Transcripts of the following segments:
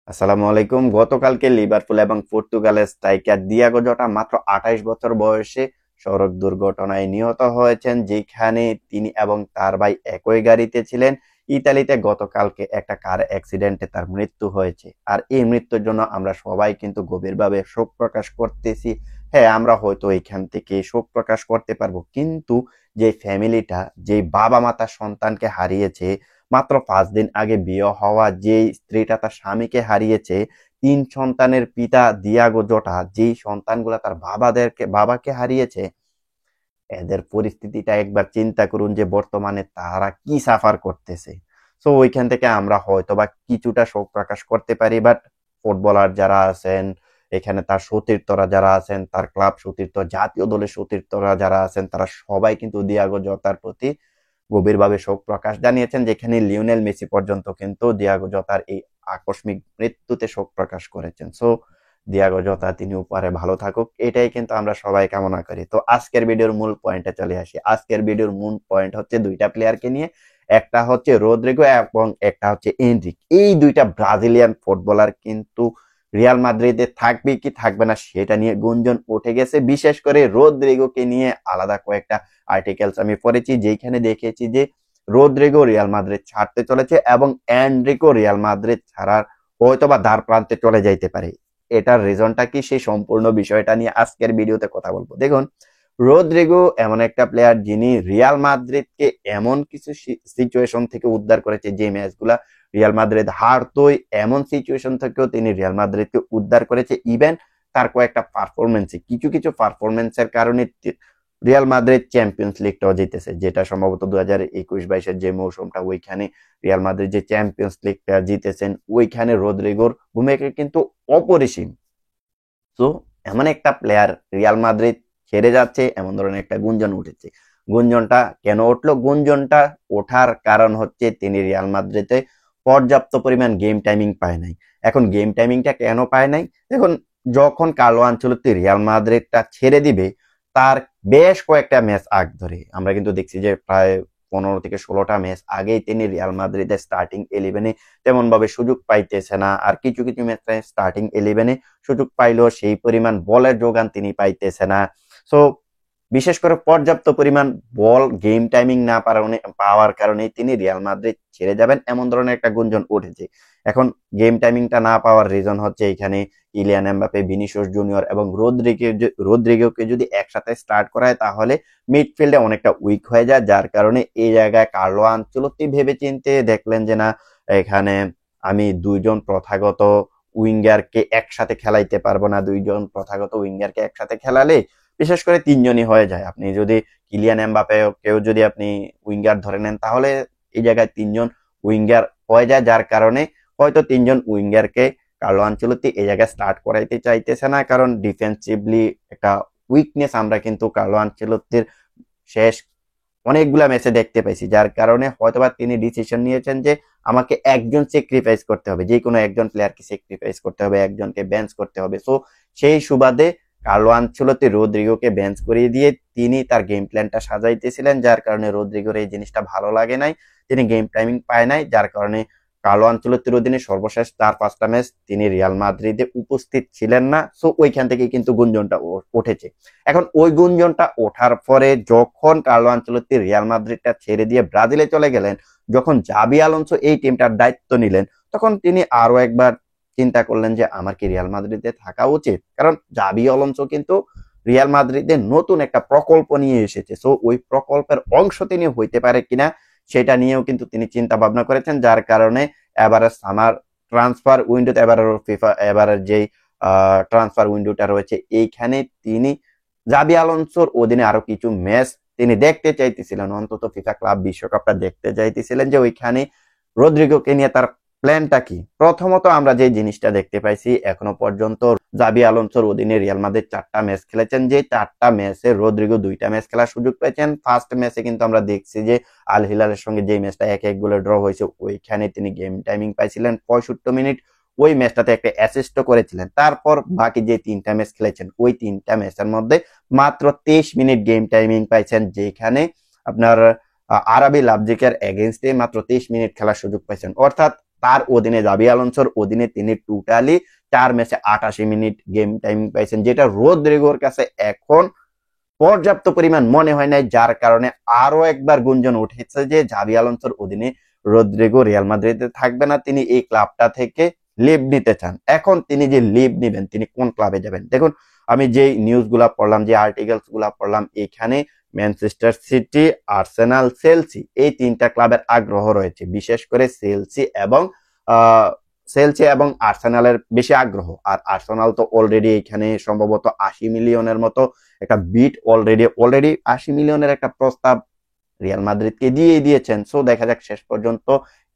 আসসালামু আলাইকুম। গতকালকে লিভারপুল এবং পর্তুগালের স্ট্রাইকার দিয়াগো জটা মাত্র 28 বছর বয়সে সড়ক দুর্ঘটনায় নিহত হয়েছেন, যেখানে তিনি এবং তার ভাই একই গাড়িতে ছিলেন। ইতালিতে গতকালকে একটা কার অ্যাক্সিডেন্টে তার মৃত্যু হয়েছে, আর এই মৃত্যুর জন্য আমরা সবাই কিন্তু গভীরভাবে শোক প্রকাশ করতেছি। হ্যাঁ, আমরা হয়তো এখান থেকে শোক প্রকাশ করতে পারবো, কিন্তু যে ফ্যামিলিটা, যে বাবা মা তার সন্তানকে হারিয়েছে, মাত্র 5 দিন আগে বিয়ে হওয়া যে স্ত্রীটা তার স্বামীকে হারিয়েছে, 3 সন্তানের পিতা দিয়াগো জটা যেই সন্তানগুলা তার বাবাকে হারিয়েছে, এদের পরিস্থিতিটা একবার চিন্তা করুন যে বর্তমানে তারা কি সাফার করতেছে। সো ওইখান থেকে আমরা হয়তো বা কিছুটা শোক প্রকাশ করতে পারি, বাট ফুটবলার যারা আছেন, এখানে তার সতীর্থরা যারা আছেন, তার ক্লাব সতীর্থ, জাতীয় দলের সতীর্থরা যারা আছেন, তারা সবাই কিন্তু দিয়াগো জতার প্রতি গভীরভাবে শোক প্রকাশ জানিয়েছেন, যেখানে লিওনেল মেসি পর্যন্ত কিন্তু দিয়াগো জতার এই আকস্মিক মৃত্যুতে শোক প্রকাশ করেছেন। সো দিয়াগো জতা তিনি উপরে ভালো থাকুক, এটাই কিন্তু আমরা সবাই কামনা করি। তো আজকের ভিডিওর মূল পয়েন্টে চলে আসি। আজকের ভিডিওর মূল পয়েন্ট হচ্ছে দুইটা প্লেয়ারকে নিয়ে, একটা হচ্ছে রদ্রিগো এবং একটা হচ্ছে এনরিক। এই দুইটা ব্রাজিলিয়ান ফুটবলার কিন্তু রিয়াল মাদ্রিদে থাকবে কি থাকবে না সেটা নিয়ে গুঞ্জন উঠে গেছে। বিশেষ করে রদ্রিগোকে নিয়ে আলাদা কয়েকটা আর্টিকেলস আমি পড়েছি, যেখানে দেখেছি যে রদ্রিগো রিয়াল মাদ্রিদ ছাড়তে চলেছে এবং এনরিকো রিয়াল মাদ্রিদ ছাড়ার হয়তোবা দ্বার প্রান্তে চলে যাইতে পারে। এটার রিজনটা কি, সেই সম্পূর্ণ বিষয়টা নিয়ে আজকের ভিডিওতে কথা বলবো। দেখুন, রদ্রিগো এমন একটা প্লেয়ার যিনি রিয়াল মাদ্রিদকে এমন কিছু সিচুয়েশন থেকে উদ্ধার করেছে, যে ম্যাচগুলা রিয়াল মাদ্রিদ হারতোই, এমন সিচুয়েশন থেকেও তিনি রিয়াল মাদ্রিদকে উদ্ধার করেছে। ইভেন তার কয়েকটা পারফরমেন্সে, কিছু কিছু পারফরমেন্সের কারণে রিয়াল মাদ্রিদ চ্যাম্পিয়ন্স লিগটাও জিতেছে, যেটা সম্ভবত 2021-22-এর যে মৌসুমটা, ওইখানে রিয়াল মাদ্রিদ যে চ্যাম্পিয়ন্স লিগটা জিতেছেন, ওইখানে রদ্রিগোর ভূমিকা কিন্তু অপরিসীম। তো এমন একটা প্লেয়ার রিয়াল মাদ্রিদ ছেড়ে যাচ্ছে, এমন ধরনের একটা গুঞ্জন উঠেছে। গুঞ্জনটা কেন উঠলো? গুঞ্জনটা ওঠার কারণ হচ্ছে তিনি রিয়াল মাদ্রিদে পর্যাপ্ত পরিমাণ গেম টাইমিং পায় নাই। এখন গেম টাইমিংটা কেন পায় নাই? দেখুন, যখন কার্লো আনচেলত্তি রিয়াল মাদ্রিদটা ছেড়ে দিবে, তার বেশ কয়েকটা ম্যাচ আগ ধরে আমরা কিন্তু দেখছি যে প্রায় 15 থেকে 16টা ম্যাচ আগেই তিনি রিয়াল মাদ্রিদের স্টার্টিং 11-এ তেমন ভাবে সুযোগ পাইতেছে না। আর কিছু কিছু ম্যাচে স্টার্টিং 11-এ সুযোগ পাইলেও সেই পরিমাণ বলের যোগান তিনি পাইতেছে না। সো বিশেষ করে পর্যাপ্ত পরিমাণ বল গেম টাইমিং না পাওয়ার কারণে তিনি রিয়াল মাদ্রিদ ছেড়ে যাবেন, এমন ধরনের একটা গুঞ্জন উঠেছে। এখন গেম টাইমিংটা না পাওয়ার রিজন হচ্ছে এখানে ইলিয়ান এমবাপে, ভিনিসিয়াস জুনিয়র এবং রদ্রিগোকে যদি একসাথে স্টার্ট করায়, তাহলে মিডফিল্ডে অনেকটা উইক হয়ে যায়, যার কারণে এই জায়গায় কার্লো আনচেলত্তি ভেবে চিন্তে দেখলেন যে না, এখানে আমি দুইজন প্রথাগত উইঙ্গারকে একসাথে খেলাইতে পারবো না। দুইজন প্রথাগত উইঙ্গারকে একসাথে খেলালে বিশেষ করে তিনজনই হয়ে যায়। আপনি যদি কিলিয়ান এমবাপে কেউ যদি আপনি উইঙ্গার ধরে নেন, তাহলে এই জায়গায় তিনজন উইঙ্গার হয়ে যায়, যার কারণে হয়তো তিনজন উইঙ্গারকে কার্লো আনচেলত্তি এই জায়গায় স্টার্ট করাইতে চাইতেছে না, কারণ ডিফেন্সিভলি একটা উইকনেস আমরা কিন্তু কার্লো আনচেলত্তির শেষ অনেকগুলা ম্যাচে দেখতে পাইছি, যার কারণে হয়তোবা তিনি ডিসিশন নিয়েছেন যে আমাকে একজন স্যাক্রিফাইস করতে হবে, যে কোনো একজন প্লেয়ারকে স্যাক্রিফাইস করতে হবে, একজনকে বেঞ্চ করতে হবে। সো সেই সুবাদে কার্লো আনচেলত্তি রদ্রিগোকে বেঞ্চ করিয়ে দিয়ে তিনি তার গেম প্ল্যানটা সাজাইতেছিলেন, যার কারণে রদ্রিগোর এই জিনিসটা ভালো লাগে নাই, তিনি গেম টাইমিং পায় নাই, যার কারণে কার্লো আনচেলত্তির অধীনে সর্বশেষ 4-5টা ম্যাচ তিনি রিয়াল মাদ্রিদে উপস্থিত ছিলেন না। সো ওইখান থেকে কিন্তু গুঞ্জনটা উঠেছে। এখন ওই গুঞ্জনটা ওঠার পরে যখন কার্লো আনচেলত্তি রিয়াল মাদ্রিদটা ছেড়ে দিয়ে ব্রাজিলে চলে গেলেন, যখন জাবি আলোনসো এই টিমটার দায়িত্ব নিলেন, তখন তিনি আরো একবার চিন্তা করলেন যে আমার কি রিয়াল মাদ্রিদে থাকা উচিত, কারণ জাবি আলোনসো কিন্তু রিয়াল মাদ্রিদে নতুন একটা প্রকল্প নিয়ে এসেছে। সো ওই প্রকল্পের অংশ তিনি হইতে পারে কিনা সেটা নিয়েও কিন্তু তিনি চিন্তা ভাবনা করেছেন, যার কারণে এবারে সামার ট্রান্সফার উইন্ডোতে, এবারের যেই ট্রান্সফার উইন্ডোটা রয়েছে, এইখানে তিনি জাবি আলোনসোর অধীনে আরো কিছু ম্যাচ তিনি দেখতে চাইতেছিলেন, অন্তত ফিফা ক্লাব বিশ্বকাপটা দেখতে চাইতেছিলেন, যে ওইখানে রদ্রিগোকে নিয়ে তার প্ল্যানটা কি। প্রথমত আমরা যে জিনিসটা দেখতে পাইছি, এখনো পর্যন্ত জাবি আলোনসোর অধীনে রিয়াল মাদ্রিদ 4টা ম্যাচ খেলেছেন, যে 4টা ম্যাচে রদ্রিগো 2টা ম্যাচ খেলার সুযোগ পেয়েছেন। ফার্স্ট ম্যাচে কিন্তু আমরা দেখছি যে আল হিলালের সঙ্গে যে ম্যাচটা 1-1 গোলে ড্র হয়েছে, ওইখানে তিনি গেম টাইমিং পাইছিলেন 65 মিনিট, ওই ম্যাচটাতে একটা অ্যাসিস্ট করেছিলেন। তারপর বাকি যে 3টা ম্যাচ খেলেছেন, ওই 3টা ম্যাচের মধ্যে মাত্র 23 মিনিট গেম টাইমিং পাইছেন, যেখানে আপনার আরবি লাইপজিগের এগেইনস্টে মাত্র 23 মিনিট খেলার সুযোগ পাইছেন। অর্থাৎ তার অধীনে জাবি আলোনসোর অধীনে তিনি টোটালি 4 ম্যাচে 88 মিনিট গেম টাইম পাইছেন, যেটা রদ্রিগোর কাছে এখন পর্যাপ্ত পরিমাণ মনে হয় নাই, যার কারণে আরো একবার গুঞ্জন উঠেছে যে জাবি আলোনসোর অধীনে রদ্রিগো রিয়াল মাদ্রিদে থাকবে না, তিনি এই ক্লাবটা থেকে লিভ নিতে চান। এখন তিনি যে লিভ নিবেন, তিনি কোন ক্লাবে যাবেন? দেখুন, আমি যে নিউজ গুলা পড়লাম, যে আর্টিকেলস গুলা পড়লাম, এখানে ম্যানচেস্টার সিটি, আর্সেনাল, চেলসি এই 3টা ক্লাবের আগ্রহ রয়েছে। বিশেষ করে চেলসি এবং আর্সেনালের বেশি আগ্রহ। আর আর্সেনাল তো অলরেডি এখানে সম্ভবত 80 মিলিয়নের মতো একটা বিট অলরেডি 80 মিলিয়নের একটা প্রস্তাব রিয়াল মাদ্রিদকে দিয়েছেন। সো দেখা যাক শেষ পর্যন্ত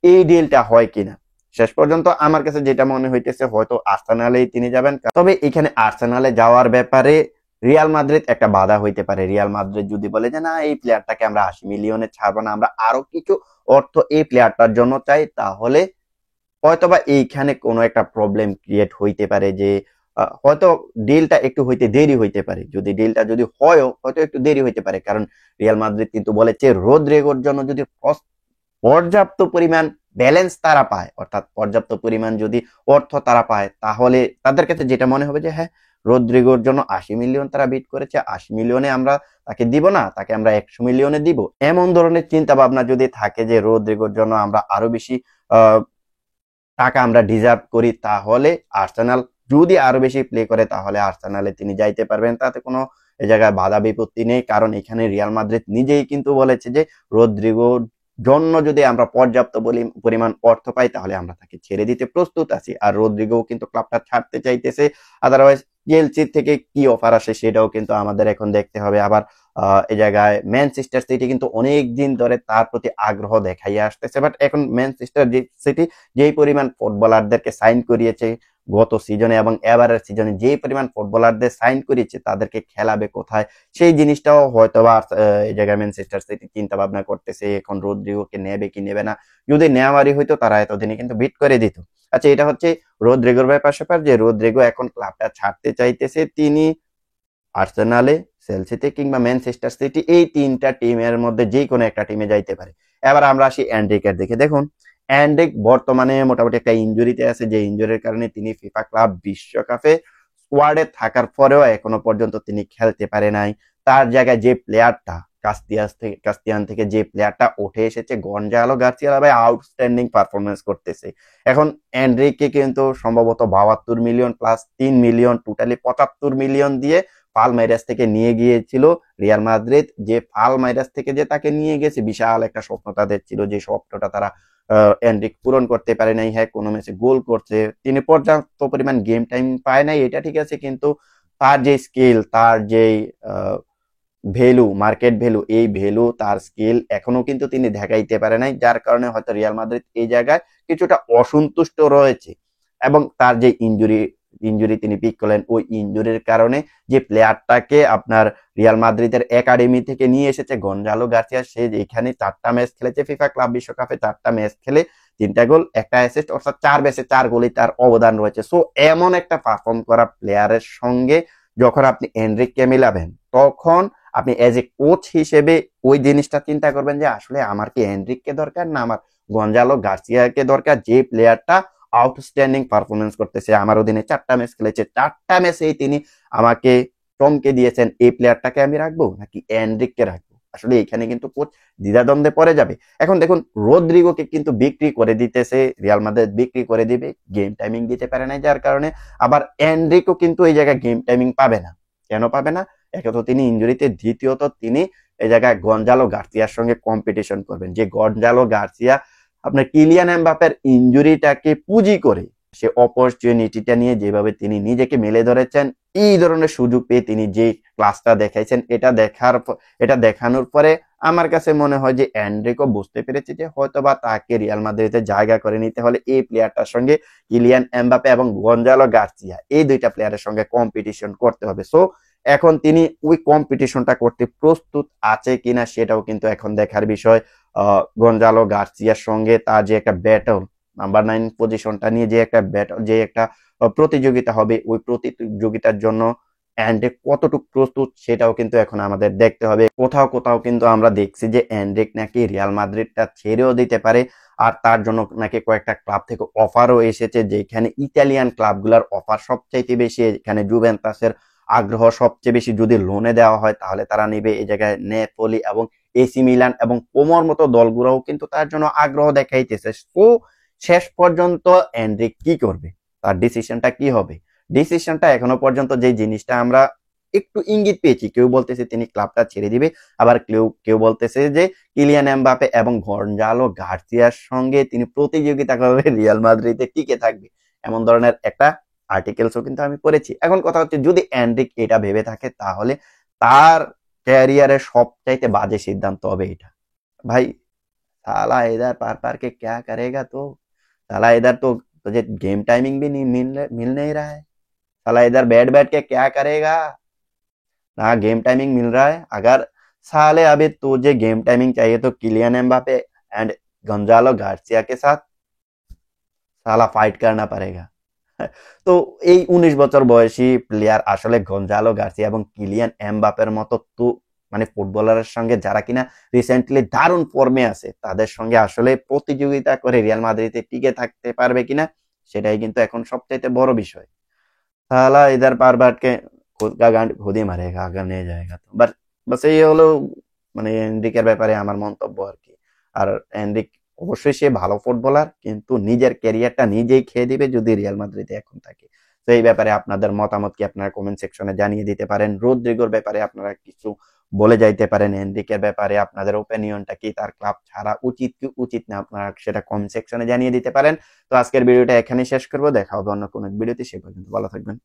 এই ডিলটা হয় কিনা। শেষ পর্যন্ত আমার কাছে যেটা মনে হইতেছে, হয়তো আর্সেনালেই তিনি যাবেন। তবে এখানে আর্সেনালে যাওয়ার ব্যাপারে রিয়াল মাদ্রিদ একটা বাধা হইতে পারে। রিয়াল মাদ্রিদ যদি বলে যে না, এই প্লেয়ারটাকে আমরা 80 মিলিয়নে ছাড়বো না, আমরা আরো কিছু অর্থ এই প্লেয়ারটার জন্য চাই, তাহলে হয়তোবা এইখানে কোনো একটা প্রবলেম ক্রিয়েট হইতে পারে, যে হয়তো ডিলটা একটু হইতে দেরি হইতে পারে। যদি ডিলটা যদি হয়ও, হয়তো একটু দেরি হইতে পারে, কারণ রিয়াল মাদ্রিদ কিন্তু বলেছে রদ্রিগোর জন্য যদি পর্যাপ্ত পরিমাণ ব্যালেন্স তারা পায়, অর্থাৎ পর্যাপ্ত পরিমাণ যদি অর্থ তারা পায়, তাহলে তাদের কাছে যেটা মনে হবে যে হ্যাঁ, রদ্রিগোর জন্য 80 মিলিয়ন তারা বিড করেছে, 80 মিলিয়নে আমরা তাকে দিব না, তাকে আমরা 100 মিলিয়নে দিব। এমন ধরনের চিন্তা ভাবনা যদি থাকে যে রদ্রিগোর জন্য আমরা আরো বেশি টাকা আমরা ডিজার্ভ করি, তাহলে আর্সেনাল যদি আরো বেশি প্লে করে, তাহলে আর্সেনালে তিনি যাইতে পারবেন, তাতে কোনো এই জায়গায় বাধা বিপত্তি নেই। কারণ এখানে রিয়াল মাদ্রিদ নিজেই কিন্তু বলেছে যে রদ্রিগোর জন্য যদি আমরা পর্যাপ্ত পরিমাণ অর্থ পাই, তাহলে আমরা তাকে ছেড়ে দিতে প্রস্তুত আছি। আর রদ্রিগো কিন্তু ক্লাবটা ছাড়তে চাইতেছে। আদারওয়াইজ চেলসি থেকে কি অফার আসে সেটাও কিন্তু আমাদের এখন দেখতে হবে। আবার এই জায়গায় ম্যানচেস্টার সিটি কিন্তু অনেক দিন ধরে তার প্রতি আগ্রহ দেখাইয়া আসতেছে, বাট এখন ম্যানচেস্টার সিটি যেই পরিমাণ ফুটবলারদেরকে সাইন করিয়েছে গত সিজনে এবং এবারের সিজনে, যেই পরিমাণ ফুটবলারদের সাইন করিয়েছে, তাদেরকে খেলাবে কোথায়, সেই জিনিসটাও হয়তো বা এই জায়গায় ম্যানচেস্টার সিটি চিন্তা ভাবনা করতেছে এখন রদ্রিগোকে নেবে কি নেবে না। যদি নেওয়ারই হইতো, তারা এতদিনে কিন্তু বিট করে দিত। আচ্ছা, এটা হচ্ছে রদ্রিগোর ব্যাপার, যে রদ্রিগো এখন ক্লাবটা ছাড়তে চাইতেছে। তিনি আর্সেনালে, চেলসিতে কিংবা ম্যানচেস্টার সিটি, এই 3টা টিমের মধ্যে যে কোনো একটা টিমে যাইতে পারে। এবার আমরা আসি এনরিকের দিকে। দেখুন, এনরিক বর্তমানে মোটামুটি একটা ইনজুরিতে আছে, যে ইনজুরির কারণে তিনি ফিফা ক্লাব বিশ্বকাপে স্কোয়াডে থাকার পরেও এখনো পর্যন্ত তিনি খেলতে পারে নাই। তার জায়গায় যে প্লেয়ারটা কাস্তিয়ান থেকে যে প্লেয়ারটা উঠে এসেছে, গঞ্জালো গার্সিয়া ভাই আউটস্ট্যান্ডিং পারফরমেন্স করতেছে। এখন এনরিককে কিন্তু সম্ভবত 72 million plus 3 million, totally 75 million দিয়ে পালমেইরাস থেকে নিয়ে গিয়েছিল রিয়াল মাদ্রিদ। যে পালমেইরাস থেকে যে তাকে নিয়ে গেছে, বিশাল একটা স্বপ্ন তাদের ছিল, যে স্বপ্নটা তারা এনরিক পূরণ করতে পারে নাই। হ্যাঁ, কোনো ম্যাচে গোল করছে, তিনি পর্যাপ্ত পরিমাণ গেম টাইম পায় নাই, এটা ঠিক আছে, কিন্তু তার যে স্কিল, তার যে ভ্যালু, মার্কেট ভ্যালু, এই ভ্যালু, তার স্কিল এখনো কিন্তু তিনি দেখাইতে পারে নাই, যার কারণে হয়তো রিয়াল মাদ্রিদ এই জায়গায় কিছুটা অসন্তুষ্ট রয়েছে। এবং তার যে ইনজুরি তিনি পিক করলেন, ওই ইনজুরির কারণে যে প্লেয়ারটাকে আপনার রিয়াল মাদ্রিদের একাডেমি থেকে নিয়ে এসেছে গঞ্জালো গার্সিয়া, সে এখানে 4টা ম্যাচ খেলেছে ফিফা ক্লাব বিশ্বকাপে, 4টা ম্যাচ খেলে 3টা গোল 1টা অ্যাসিস্ট, অর্থাৎ 4 ম্যাচে 4 গোলই তার অবদান রয়েছে। সো এমন একটা পারফর্ম করা প্লেয়ারের সঙ্গে যখন আপনি এনরিককে মিলাবেন, তখন আপনি এজ এ কোচ হিসেবে ওই জিনিসটা চিন্তা করবেন যে আসলে আমার কি এনরিককে দরকার, না আমার গঞ্জালো গার্সিয়াকে দরকার, যে প্লেয়ারটা আউটস্ট্যান্ডিং পারফরমেন্স করতেছে, আমার অধীনে 4টা ম্যাচ খেলেছে, 4টা ম্যাচেই তিনি আমাকে চমকে দিয়েছেন, এই প্লেয়ারটাকে আমি রাখবো নাকি এনরিককে রাখবো? আসলে এখানে কিন্তু কোচ দ্বিধাদ্বন্দ্বে পড়ে যাবে। এখন দেখুন, রদ্রিগোকে কিন্তু বিক্রি করে দিতেছে রিয়াল মাদ্রিদ, বিক্রি করে দিবে, গেম টাইমিং দিতে পারে না, যার কারণে আবার এনরিকো কিন্তু এই জায়গায় গেম টাইমিং পাবে না। কেন পাবে না? একে তো তিনি ইনজুরিতে, দ্বিতীয়ত তিনি এই জায়গায় গঞ্জালো গার্সিয়ার সঙ্গে কম্পিটিশন করবেন, যে গঞ্জালো গার্সিয়া আপনার কিলিয়ান এমবাপ্পের ইনজুরিটাকে পুঁজি করে সে অপরচুনিটিটা নিয়ে যেভাবে তিনি নিজেকে মেলে ধরেছেন, এই ধরনের সুযোগ পেয়ে তিনি যে ক্লাসটা দেখাইছেন, এটা দেখানোর পরে আমার কাছে মনে হয় যে এনরিকো বুঝতে পেরেছে যে হয়তোবা তাকে রিয়াল মাদ্রিদে জায়গা করে নিতে হলে এই প্লেয়ারটার সঙ্গে কিলিয়ান এমবাপ্পে এবং গঞ্জালো গার্সিয়া, এই 2টা প্লেয়ারের সঙ্গে কম্পিটিশন করতে হবে। সো এখন তিনি ওই কম্পিটিশনটা করতে প্রস্তুত আছে কিনা সেটাও কিন্তু এখন দেখার বিষয়। গঞ্জালো গার্সিয়ার সঙ্গে তার যে একটা ব্যাটল, নাম্বার 9 পজিশনটা নিয়ে যে একটা প্রতিযোগিতা হবে, ওই প্রতিযোগিতার জন্য এনরিক কতটুকু প্রস্তুত সেটাও কিন্তু এখন আমাদের দেখতে হবে। কোথাও কিন্তু আমরা দেখছি যে এনরিক নাকি রিয়াল মাদ্রিদটা ছেড়েও দিতে পারে। আর তার জন্য নাকি কয়েকটা ক্লাব থেকে অফারও এসেছে, যেখানে ইতালিয়ান ক্লাবগুলোর অফার সবচাইতে বেশি। এখানে জুভেন্টাসের আগ্রহ সবচেয়ে বেশি, যদি লোনে দেওয়া হয় তাহলে তারা নেবে। এই জায়গায় নেপোলি এবং এসি মিলান এবং কোমোর মতো দলগুলোও কিন্তু তার জন্য আগ্রহ দেখাইতেছে। তো শেষ পর্যন্ত এনরিক কি করবে, তার ডিসিশনটা কি হবে? ডিসিশনটা এখনো পর্যন্ত যে জিনিসটা আমরা একটু ইঙ্গিত পেয়েছি, কেউ বলতেছে তিনি ক্লাবটা ছেড়ে দিবে, আবার কেউ কেউ বলতেছে যে কিলিয়ান এমবাপে এবং গঞ্জালো গার্সিয়ার সঙ্গে তিনি প্রতিযোগিতা করবে, রিয়াল মাদ্রিদে টিকে থাকবে, এমন ধরনের একটা আর্টিকেলসও কিন্তু আমি পড়েছি। এখন কথা হচ্ছে, যদি এনরিক এটা ভেবে থাকে তাহলে তার ক্যারিয়ারের সবচাইতে বাজে সিদ্ধান্ত হবে এটা। भाई साला इधर पार पार के क्या करेगा? तो साला इधर तो तुझे गेम टाइमिंग भी नहीं मिल नहीं रहा है। साला इधर बैठ बैठ के क्या करेगा? ना गेम टाइमिंग मिल रहा है। अगर साले अभी तुझे गेम टाइमिंग चाहिए तो किलियन एम्बापे एंड गंजालो गार्सिया के साथ साला फाइट करना पड़ेगा। তো এই 19 বছর বয়সী প্লেয়ার আসলে গঞ্জালো গার্সিয়া এবং কিলিয়ান এমবাপের মতো তো মানে ফুটবলারের সঙ্গে যারা কিনা রিসেন্টলি দারুণ ফর্মে আছে, তাদের সঙ্গে আসলে প্রতিযোগিতা করে রিয়াল মাদ্রিদে টিকে থাকতে পারবে কিনা, সেটাই কিন্তু এখন সবচাইতে বড় বিষয়। সালা ইধার পার বাট কে খুদ কা গান্ড খুদ হি মারেগা আগার নিয়ে জায়গা। তো বাট বাস এই হলো মানে এনরিকের ব্যাপারে আমার মন্তব্য আর কি। আর এনরিক অবশ্যই সে ভালো ফুটবলার, কিন্তু নিজের ক্যারিয়ারটা নিজেই খেয়ে দিবে যদি রিয়াল মাদ্রিদে এখন থাকে। তো এই ব্যাপারে আপনাদের মতামত কি আপনারা কমেন্ট সেকশনে জানিয়ে দিতে পারেন। রদ্রিগোর ব্যাপারে আপনারা কিছু বলে যাইতে পারেন। এনরিকের ব্যাপারে আপনাদের ওপিনিয়নটা কি, তার ক্লাব ছাড়া উচিত কি উচিত না, আপনারা সেটা কমেন্ট সেকশনে জানিয়ে দিতে পারেন। তো আজকের ভিডিওটা এখানেই শেষ করবো, দেখা হবে অন্য কোনো ভিডিওতে, সে পর্যন্ত ভালো থাকবেন।